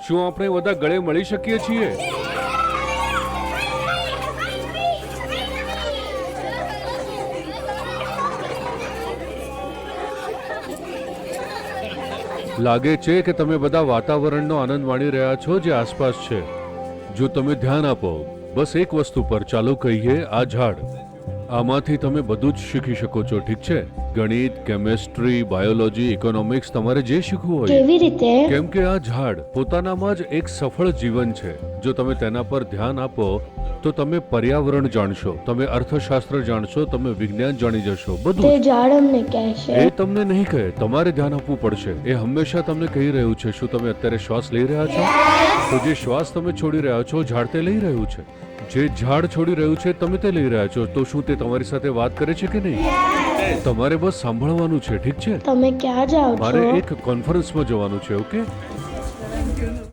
શું આપણે બધા ગળે મળી શકીએ છીએ? લાગે છે કે તમે બધા વાતાવરણનો આનંદ માણી રહ્યા છો જે આસપાસ છે. જો તમે ધ્યાન આપો બસ એક વસ્તુ પર, ચાલો કહીએ આ ઝાડ, આમાંથી તમે બધું જ શીખી શકો છો. ઠીક છે? ગણિત, કેમેસ્ટ્રી, બાયોલોજી, ઇકોનોમિક્સ, તમારે જે શીખવું હોય. કેવી રીતે? કેમ કે આ ઝાડ પોતાનામાં જ એક સફળ જીવન છે. જો તમે તેના પર ધ્યાન આપો તો તમે પર્યાવરણ જાણશો, તમે અર્થશાસ્ત્ર જાણશો, તમે વિજ્ઞાન જાણી જશો, તે બધું. ઝાડ અમને કહેશે. એ તમને નહીં કહે, તમારે ધ્યાન આપવું પડશે. એ હંમેશા તમને કહી રહ્યું છે. શું તમે અત્યારે શ્વાસ લઈ રહ્યા છો? તો જે શ્વાસ તમે છોડી રહ્યા છો, ઝાડ તે લઈ રહ્યું છે. જે ઝાડ છોડી રહ્યું છે, તમે તે લઈ રહ્યા છો. તો શું તે તમારી સાથે વાત કરે છે કે નહીં? તમારે બસ સાંભળવાનું છે. ઠીક છે? તમે ક્યાં જાઓ મારે છો? એક કોન્ફરન્સમાં જવાનું છે. ઓકે?